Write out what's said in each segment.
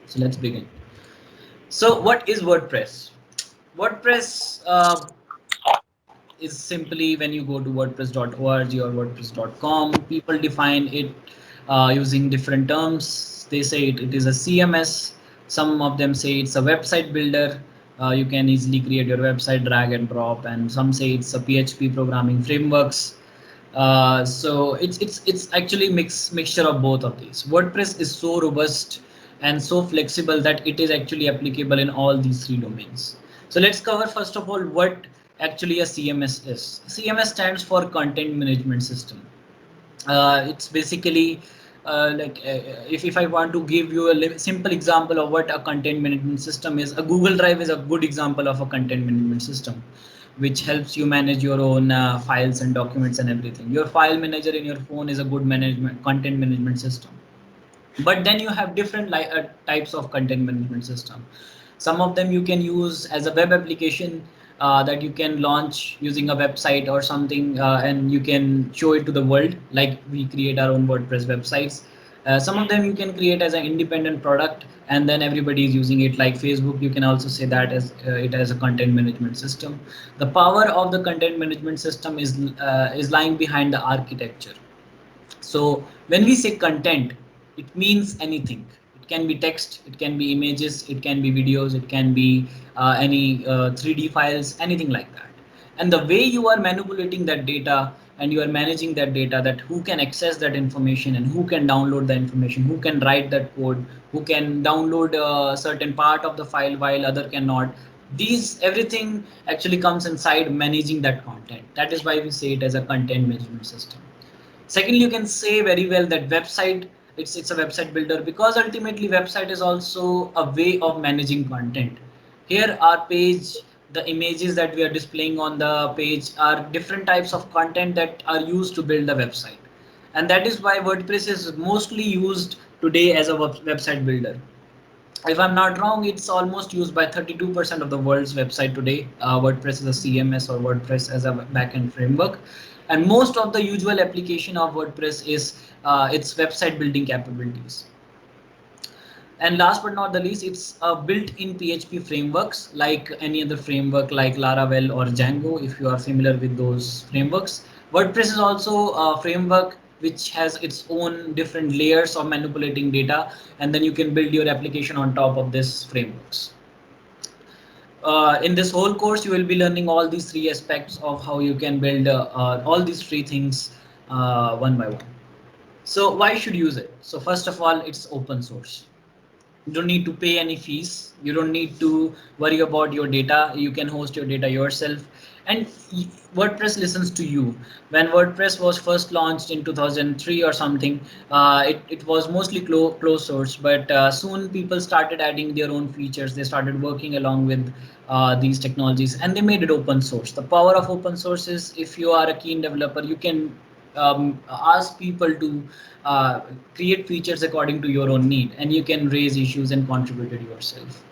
So let's begin. So what is WordPress? WordPress is simply when you go to wordpress.org or wordpress.com, people define it using different terms. They say it is a CMS. Some of them say it's a website builder. You can easily create your website, drag and drop, and some say it's a PHP programming frameworks. So it's actually mixture of both of these. WordPress is so robust and so flexible that it is actually applicable in all these three domains. So let's cover first of all what actually a CMS is. CMS stands for Content Management System. It's basically if I want to give you a simple example of what a content management system is, a Google Drive is a good example of a content management system, which helps you manage your own files and documents and everything. Your file manager in your phone is a good management content management system. But then you have different types of content management system. Some of them you can use as a web application that you can launch using a website or something, and you can show it to the world, like we create our own WordPress websites. Some of them you can create as an independent product, and then everybody is using it, like Facebook. You can also say that as it as a content management system. The power of the content management system is lying behind the architecture. So when we say content, it means anything. It can be text, it can be images, it can be videos, it can be any 3D files, anything like that. And the way you are manipulating that data and you are managing that data, that who can access that information and who can download the information, who can write that code, who can download a certain part of the file while other cannot. These everything actually comes inside managing that content. That is why we say it as a content management system. Secondly, you can say very well that website, it's a website builder, because ultimately website is also a way of managing content. Here our page, the images that we are displaying on the page are different types of content that are used to build the website. And that is why WordPress is mostly used today as a website builder. If I'm not wrong, it's almost used by 32% of the world's website today. WordPress is a CMS, or WordPress as a backend framework. And most of the usual application of WordPress is its website building capabilities. And last but not the least, it's built in PHP frameworks like any other framework like Laravel or Django, if you are familiar with those frameworks. WordPress is also a framework which has its own different layers of manipulating data, and then you can build your application on top of this frameworks. In this whole course, you will be learning all these three aspects of how you can build all these three things one by one. So why should you use it? So first of all, it's open source. You don't need to pay any fees. You don't need to worry about your data. You can host your data yourself, and WordPress listens to you. When WordPress was first launched in 2003 or something, it was mostly closed source, but soon people started adding their own features. They started working along with these technologies, and they made it open source. The power of open source is, if you are a keen developer, you can ask people to uh, create features according to your own need, and you can raise issues and contribute it yourself.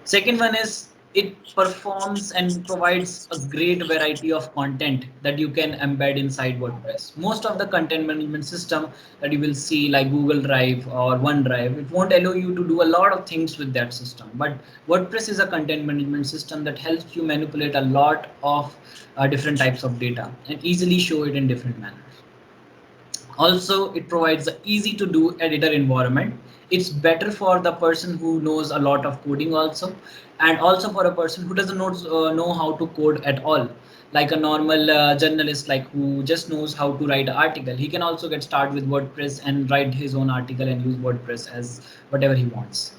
Second one is, it performs and provides a great variety of content that you can embed inside WordPress. Most of the content management system that you will see, like Google Drive or OneDrive, it won't allow you to do a lot of things with that system. But WordPress is a content management system that helps you manipulate a lot of different types of data and easily show it in different manners. Also, it provides an easy to do editor environment. It's better for the person who knows a lot of coding also, and also for a person who doesn't know how to code at all, like a normal journalist, like who just knows how to write an article. He can also get started with WordPress and write his own article and use WordPress as whatever he wants.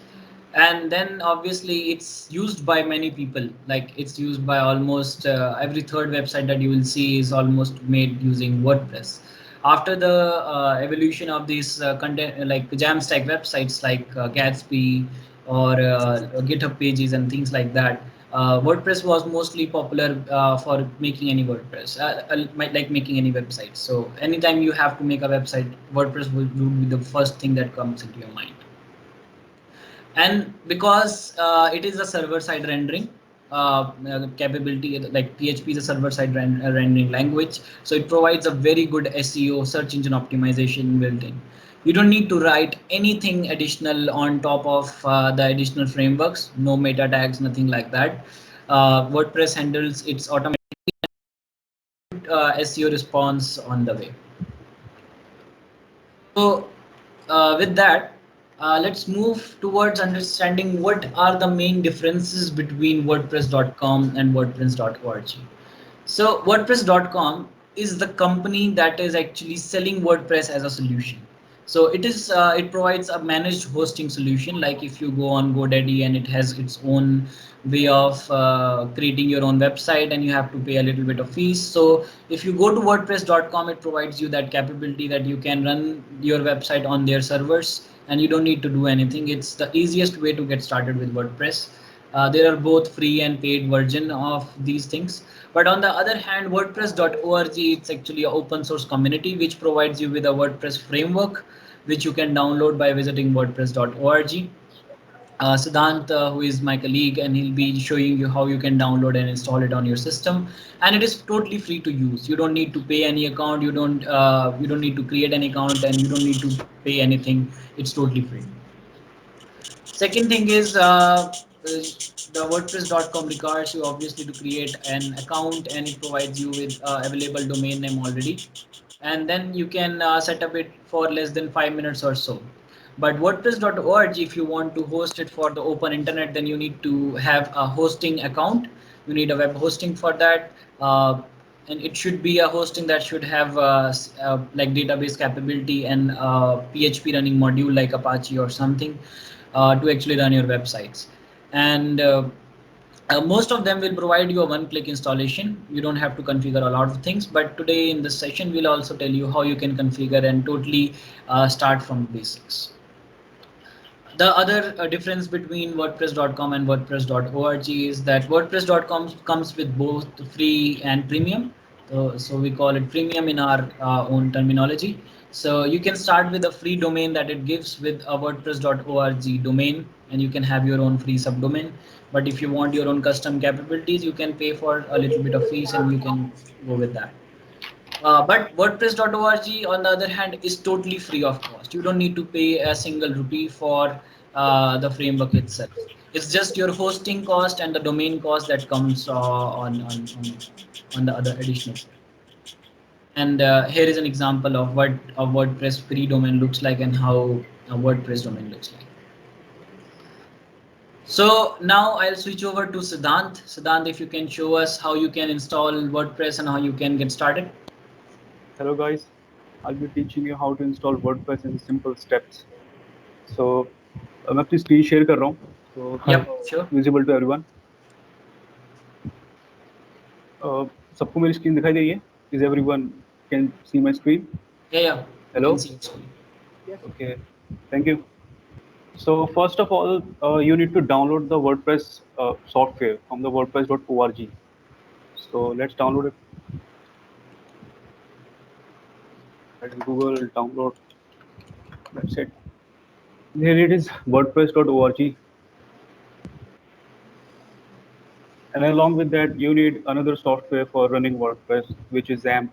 And then obviously it's used by many people, like it's used by almost every third website that you will see is almost made using WordPress. After the evolution of these content, like Jamstack websites like Gatsby or GitHub pages and things like that, WordPress was mostly popular for making any WordPress, like making any website. So anytime you have to make a website, WordPress would be the first thing that comes into your mind. And because it is a server side rendering, capability. Like PHP is a server-side rendering language, so it provides a very good SEO, search engine optimization built in. You don't need to write anything additional on top of the additional frameworks. No meta tags, nothing like that. WordPress handles its automatic SEO response on the way. So with that, let's move towards understanding what are the main differences between WordPress.com and WordPress.org. So WordPress.com is the company that is actually selling WordPress as a solution. So it provides a managed hosting solution. Like if you go on GoDaddy and it has its own way of creating your own website, and you have to pay a little bit of fees. So if you go to WordPress.com, it provides you that capability that you can run your website on their servers and you don't need to do anything. It's the easiest way to get started with WordPress. There are both free and paid version of these things. But on the other hand, WordPress.org, it's actually an open source community which provides you with a WordPress framework, which you can download by visiting WordPress.org. Siddhant, who is my colleague, and he'll be showing you how you can download and install it on your system. And it is totally free to use. You don't need to pay any account. You don't need to create an account, and you don't need to pay anything. It's totally free. Second thing is the WordPress.com requires you obviously to create an account, and it provides you with available domain name already. And then you can set up it for less than 5 minutes or so. But WordPress.org, if you want to host it for the open internet, then you need to have a hosting account. You need a web hosting for that. And it should be a hosting that should have like database capability and PHP running module like Apache or something to actually run your websites. And most of them will provide you a one-click installation. You don't have to configure a lot of things, but today in this session we'll also tell you how you can configure and totally start from basics. The other difference between WordPress.com and WordPress.org is that WordPress.com comes with both free and premium. So we call it premium in our own terminology. So you can start with a free domain that it gives with a WordPress.org domain, and you can have your own free subdomain. But if you want your own custom capabilities, you can pay for a little bit of fees and you can go with that. But WordPress.org, on the other hand, is totally free of cost. You don't need to pay a single rupee for the framework itself. It's just your hosting cost and the domain cost that comes on the other additional. And here is an example of what a WordPress free domain looks like and how a WordPress domain looks like. So now I'll switch over to Siddhant. Siddhant, if you can show us how you can install WordPress and how you can get started. Hello guys, I'll be teaching you how to install WordPress in simple steps. So मैं अपनी screen share कर रहा हूँ, so Yep, sure. visible to everyone. सबको मेरी screen दिखाई दे रही है? Is everyone can see my screen? Yeah, we Hello? can see it. Okay, thank you. So first of all, you need to download the WordPress software from the WordPress.org. So let's download it. At Google download. That's it. Here it is, WordPress.org. And along with that, you need another software for running WordPress, which is XAMPP.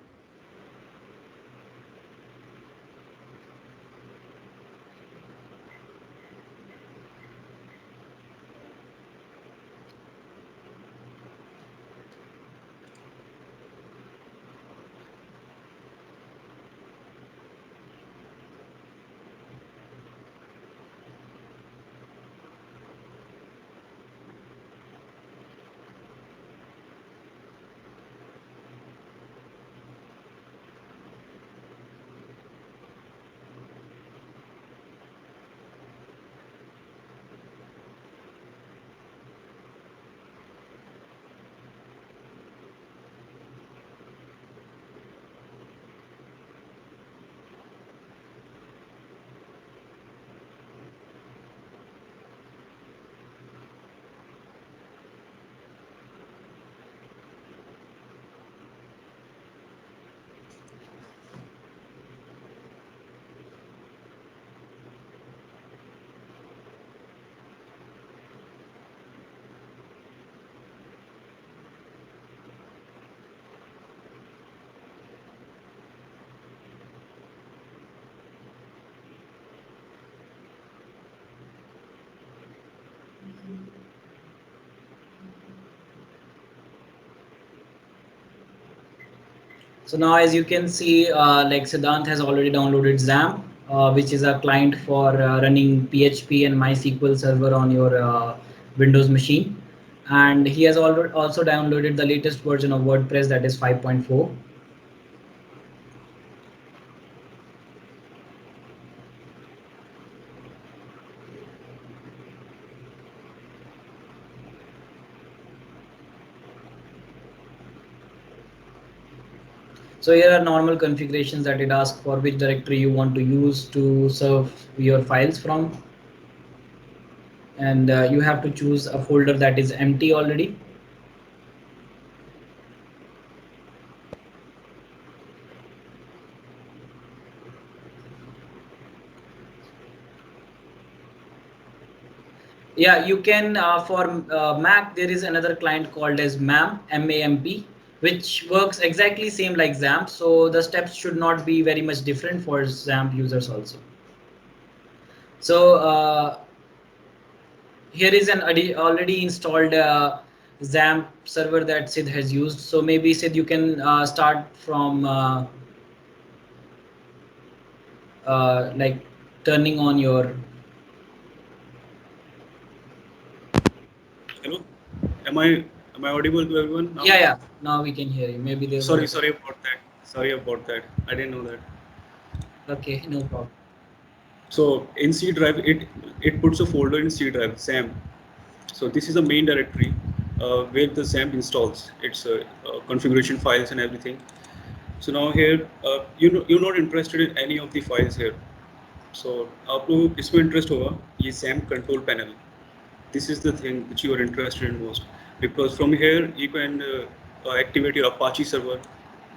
So now as you can see, like Siddhant has already downloaded XAMPP, which is a client for running PHP and MySQL server on your Windows machine. And he has also downloaded the latest version of WordPress, that is 5.4. So here are normal configurations that it asks for which directory you want to use to serve your files from. And you have to choose a folder that is empty already. Yeah, you can for Mac there is another client called as MAMP, M-A-M-P, which works exactly same like XAMPP. So the steps should not be very much different for XAMPP users also. So here is an already installed XAMPP server that Sid has used. So maybe Sid, you can start from like turning on your. Hello, am I audible to everyone now? Yeah, yeah. Now we can hear you. Maybe there was. Sorry about that. Sorry about that. I didn't know that. Okay, no problem. So in C drive, it puts a folder in C drive, SAM. So this is a main directory where the SAM installs its configuration files and everything. So now here, you're not interested in any of the files here. So आपको किसमें interest होगा? ये SAM control panel. This is the thing which you are interested in most, because from here you can activate your Apache server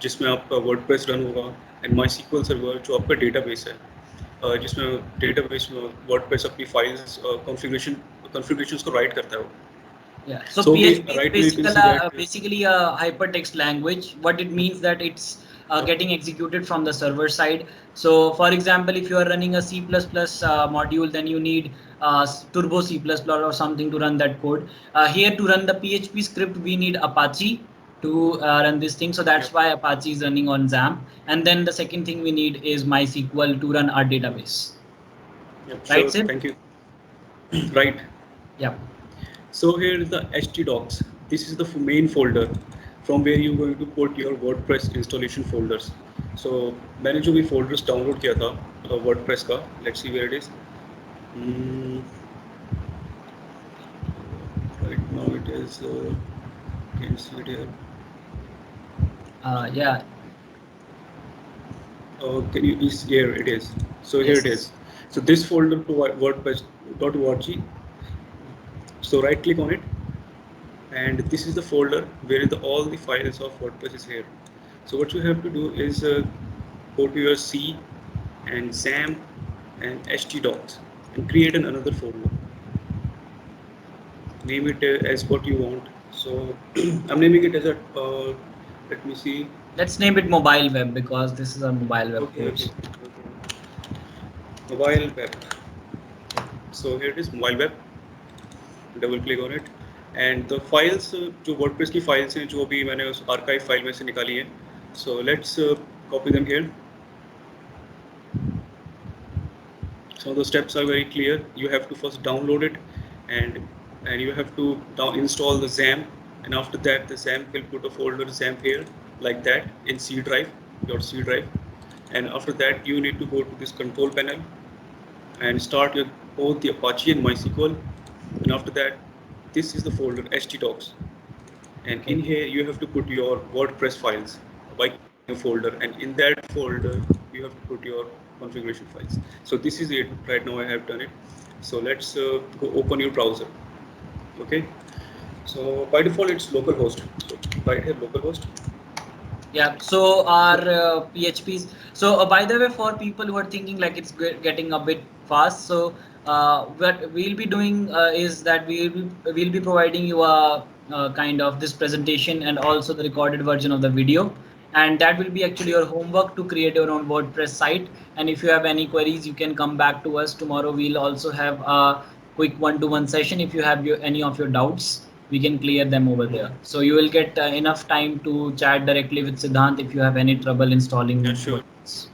जिसमें आपका WordPress run होगा, and MySQL server जो आपका database है, जिसमें database में WordPress अपनी files configurations को write करता है वो. Yeah. So, So PHP right now is you can see that basically a hypertext language. What it means that it's getting executed from the server side. So, for example, if you are running a C++ module, then you need Turbo C++ or something to run that code. Here to run the PHP script, we need Apache to run this thing. So that's why Apache is running on XAMPP. And then the second thing we need is MySQL to run our database. yeah, Right, sure, Sid? thank you. Right. Yeah. So here is the htdocs. This is the main folder from where you're going to put your WordPress installation folders. So मैंने जो भी folders download किया था WordPress का, let's see where it is. Right now it is. Can you see it here? Yeah. Can you? Here it is. So here it is. So this folder to WordPress.org. So right click on it, and this is the folder where all the files of WordPress is here. So what you have to do is go to your C and SAM and htdocs and create another folder. Name it as what you want. So I'm naming it as a. Let me see. Let's name it mobile web because this is a mobile web course. Okay. Mobile web. So here it is, mobile web. Double click on it, and the files जो WordPress की files हैं जो भी मैंने उस archive file में से निकाली हैं. So let's copy them here. So the steps are very clear. You have to first download it, and you have to install the XAMPP, and after that the XAMPP will put a folder XAMPP here like that in C drive, your C drive, and after that you need to go to this control panel and start with both the Apache and MySQL, and after that this is the folder htdocs, and in here you have to put your WordPress files by creating a folder, and in that folder you have to put your configuration files. So this is it. Right now I have done it. So let's go open your browser. Okay, so by default it's localhost. So right here localhost. Yeah, so our PHPs. So by the way, for people who are thinking like it's getting a bit fast, so what we'll be doing is that we'll be providing you a kind of this presentation and also the recorded version of the video, and that will be actually your homework to create your own WordPress site. And if you have any queries, you can come back to us tomorrow. We'll also have a quick one-to-one session if you have any of your doubts. we can clear them over there. So you will get enough time to chat directly with Siddhant if you have any trouble installing Yeah, sure. WordPress.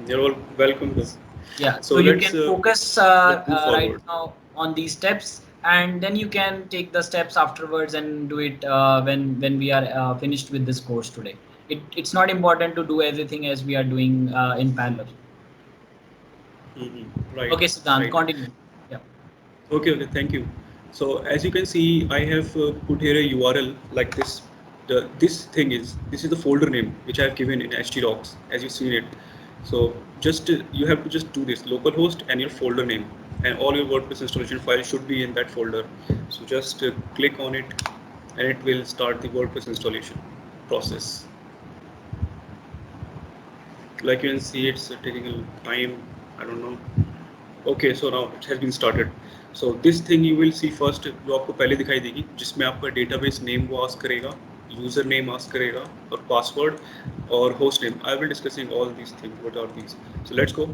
You're all welcome though. Yeah, So so you let's can focus move right forward. now on these steps, and then you can take the steps afterwards and do it when we are finished with this course today. It's not important to do everything as we are doing in parallel. Right, Okay, Siddhant, right. continue. Yeah. Okay, okay, thank you. So as you can see, I have put here a URL like this. This is the folder name which I have given in htdocs as you've seen it. So just you have to just do this localhost and your folder name, and all your WordPress installation files should be in that folder. So just click on it, and it will start the WordPress installation process. Like you can see, it's taking a time. I don't know. Okay, so now it has been started. So this thing you will see first, जो आपको पहले दिखाई देगी, जिसमें आपका database name वो ask करेगा, user name ask करेगा, और password और host name. I will discussing all these things. What are these? So let's go.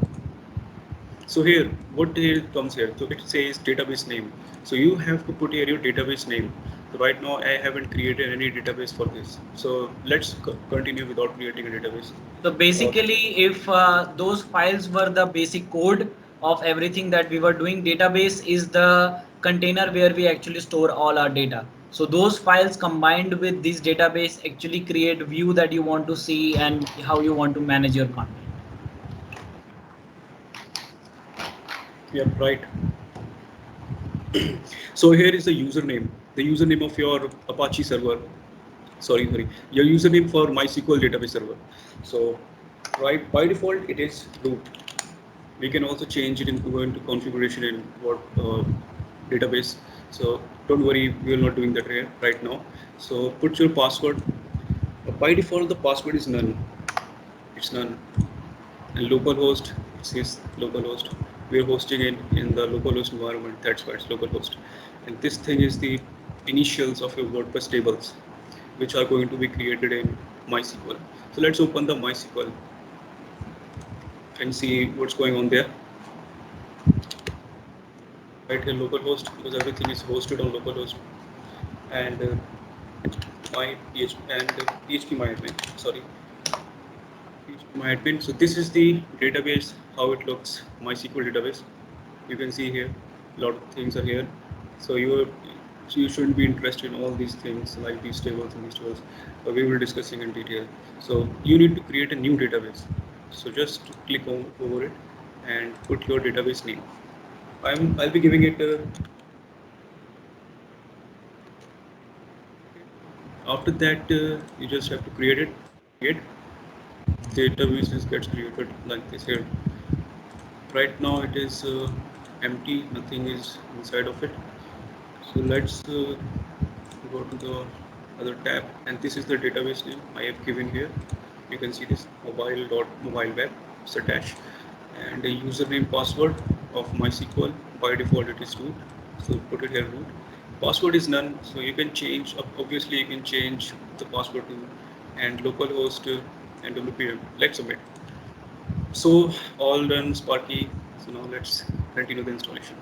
So here, what here comes here? So it says database name. So you have to put here your database name. So right now I haven't created any database for this. So let's continue without creating a database. So basically, if those files were the basic code of everything that we were doing, database is the container where we actually store all our data. So those files combined with this database actually create view that you want to see and how you want to manage your content. Yeah, right. So here is the username of your Apache server. Sorry, your username for MySQL database server. So, right by default, it is root. We can also change it into go into configuration in what database. So don't worry, we are not doing that here right now. So put your password. By default, the password is none. It's none. And localhost, it says localhost. We are hosting it in the localhost environment. That's why it's localhost. And this thing is the initials of your WordPress tables, which are going to be created in MySQL. So let's open the MySQL and see what's going on there. Right here, localhost, because everything is hosted on localhost, and my PHP and PHP sorry, PHP So this is the database, how it looks, MySQL database. You can see here, a lot of things are here. So you shouldn't be interested in all these things like these tables and these tables. But we will discussing in detail. So you need to create a new database. So just click over it and put your database name. I'll be giving it after that you just have to create it. Create database gets created like this here. Right now it is empty, nothing is inside of it. So let's go to the other tab, and this is the database name I have given here. You can see this mobile web, it's a dash, and a username password of MySQL. By default it is root, so put it here root. Password is none, so you can change. Obviously you can change the password to and localhost and WPM. Let's submit. So all done, Sparky. So now let's continue the installation.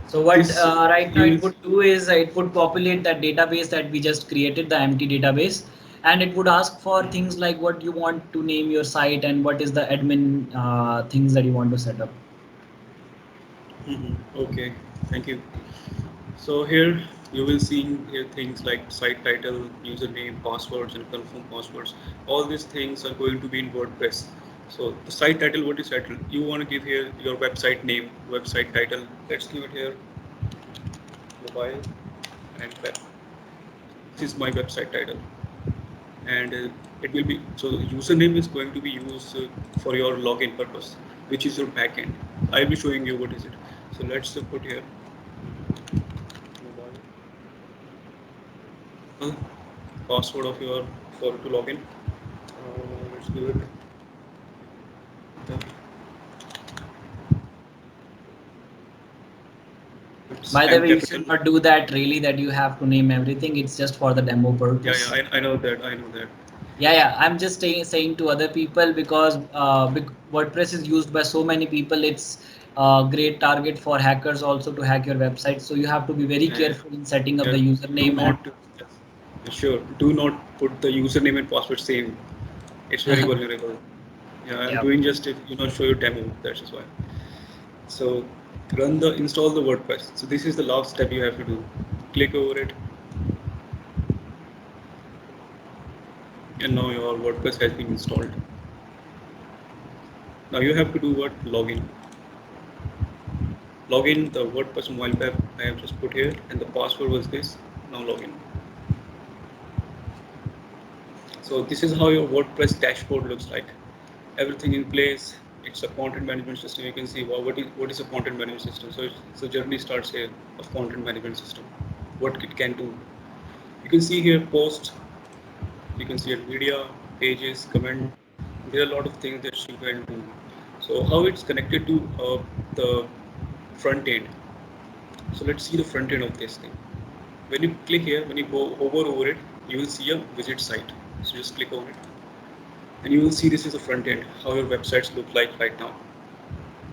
So what This right now you it would do is it would populate that database that we just created, the empty database, and it would ask for things like what you want to name your site and what is the admin things that you want to set up. Okay, thank you. So here you will see here things like site title, username, passwords, and confirm passwords. All these things are going to be in WordPress. So the site title, what is title? You want to give here your website name, website title. Let's give it here mobile and web. This is my website title, and it will be so the username is going to be used for your login purpose, which is your backend. I'll be showing you what is it. So let's put here mobile password of your for to login. Let's give it. By the way, you Capital. should not do that really, that you have to name everything. It's just for the demo purpose. Yeah, I know that. I know that. Yeah. I'm just saying to other people because WordPress is used by so many people. great target for hackers also to hack your website. So you have to be very And careful in setting up yeah, the do username and not, sure, do not put the username and password same. It's very vulnerable. Yeah, I'm yeah. doing just if show you demo. That's just why. So install the WordPress. So this is the last step you have to do. Click over it, and now your WordPress has been installed. Now you have to do what? Login. Login the WordPress mobile app I have just put here, and the password was this. Now login. So this is how your WordPress dashboard looks like. Everything in place. It's a content management system. You can see what is a content management system. So the journey starts here of content management system. What it can do. You can see here post. You can see it media, pages, comment. There are a lot of things that you can do. So how it's connected to the front end. So let's see the front end of this thing. When you click here, when you go over it, you will see a visit site. So just click on it, and you will see this is the front end, how your websites look like right now.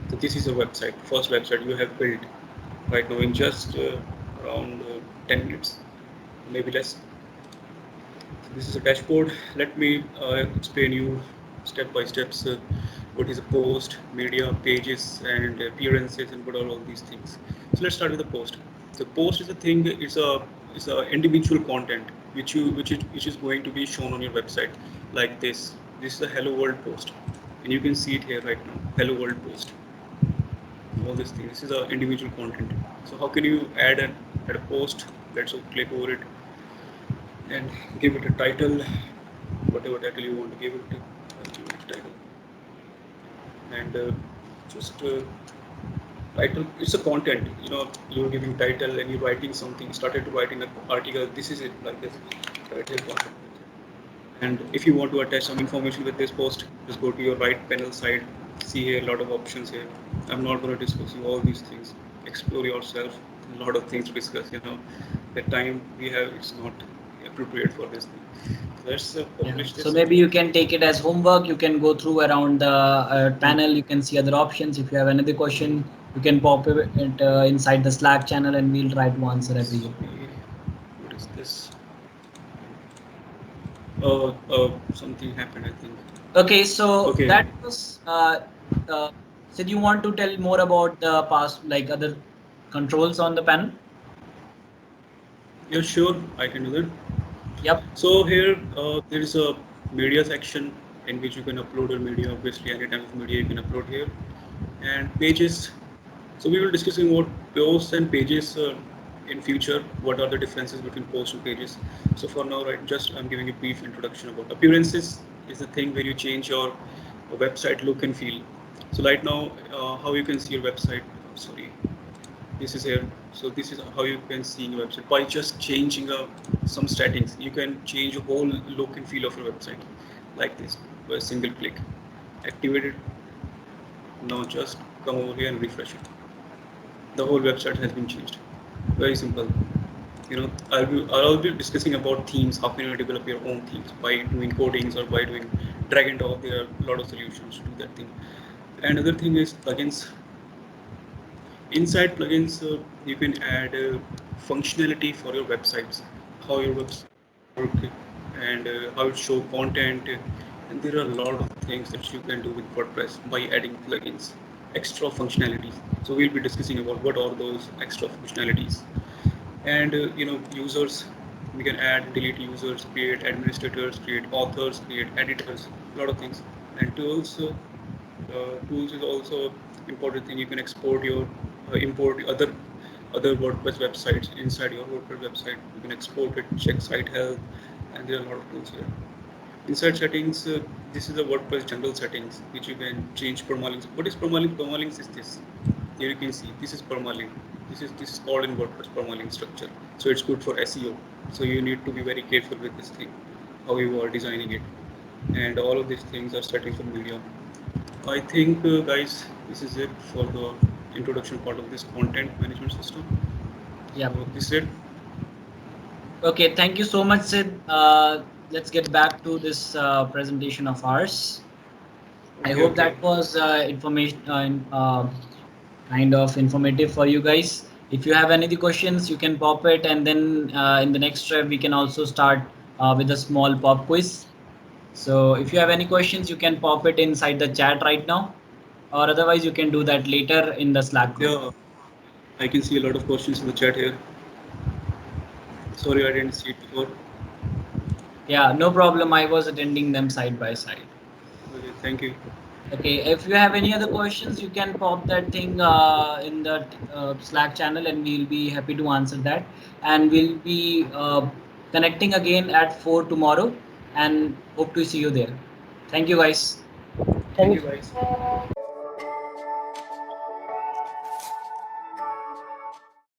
So this is a website, first website you have built right now in just around 10 minutes, maybe less. So this is a dashboard. Let me explain you step by steps what is a post, media, pages, and appearances, and what are all these things. So let's start with the post. The post is a thing. It's a individual content which is going to be shown on your website like this. This is a Hello World post, and you can see it here right now. Hello World post. All these things. This is a individual content. So how can you add a post? Let's click over it and give it a title, whatever title you want to give it. I'll give it a title, and just title. It's a content. You're giving title and you're writing something. You started to writing an article. This is it, like this. Title content. And if you want to attach some information with this post, just go to your right panel side. See here a lot of options here. I'm not going to discuss you all these things. Explore yourself. A lot of things to discuss. The time we have it's not appropriate for this thing. So let's Yeah. publish So this. maybe you can take it as homework. You can go through around the Hmm. panel. You can see other options. If you have another question, you can pop it inside the Slack channel, and we'll try to answer every Sorry, your query. what is this? Something happened, I think. Okay, so Okay. that was. So do you want to tell more about the past, like other controls on the panel? Yeah, sure, I can do that. Yep. So here there is a media section in which you can upload your media. Obviously, any type of media you can upload here, and pages. So we will discussing what posts and pages in future. What are the differences between posts and pages? So for now, right, just I'm giving a brief introduction about appearances. Is the thing where you change your website look and feel. So right now, how you can see your website. Sorry, this is here. So this is how you can see your website by just changing some settings. You can change the whole look and feel of your website like this by a single click. Activate it. Now just come over here and refresh it. The whole website has been changed. Very simple. I'll be discussing about themes. How can you develop your own themes by doing codings or by doing drag and drop? There are a lot of solutions to do that thing. And other thing is plugins. Inside plugins, you can add functionality for your websites, how your website work, and how it show content. And there are a lot of things that you can do with WordPress by adding plugins, extra functionalities. So we'll be discussing about what are those extra functionalities. And users, we can add, delete users, create administrators, create authors, create editors, a lot of things. And tools. Tools is also important thing. You can export your import other WordPress websites inside your WordPress website. You can export it, check site health, and there are a lot of tools here. Inside settings, this is the WordPress general settings, which you can change permalinks. What is permalink? Permalinks is this. Here you can see this is permalink. This is called in WordPress permalink structure. So it's good for SEO. So you need to be very careful with this thing, how you are designing it, and all of these things are settings for media. I think, guys, this is it for the introduction part of this content management system. Yep. So this is it. Okay. Thank you so much, Sid. Let's get back to this presentation of ours. I Okay, hope okay. that was information. kind of informative for you guys. If you have any other questions, you can pop it, and then in the next step we can also start with a small pop quiz. So if you have any questions, you can pop it inside the chat right now, or otherwise you can do that later in the Slack group. Yeah, I can see a lot of questions in the chat here. Sorry, I didn't see it before. Yeah, no problem. I was attending them side by side. Okay, thank you. Okay, if you have any other questions, you can pop that thing in the Slack channel, and we'll be happy to answer that. And we'll be connecting again at 4 tomorrow, and hope to see you there. Thank you, guys. Thank Thank you, you. guys.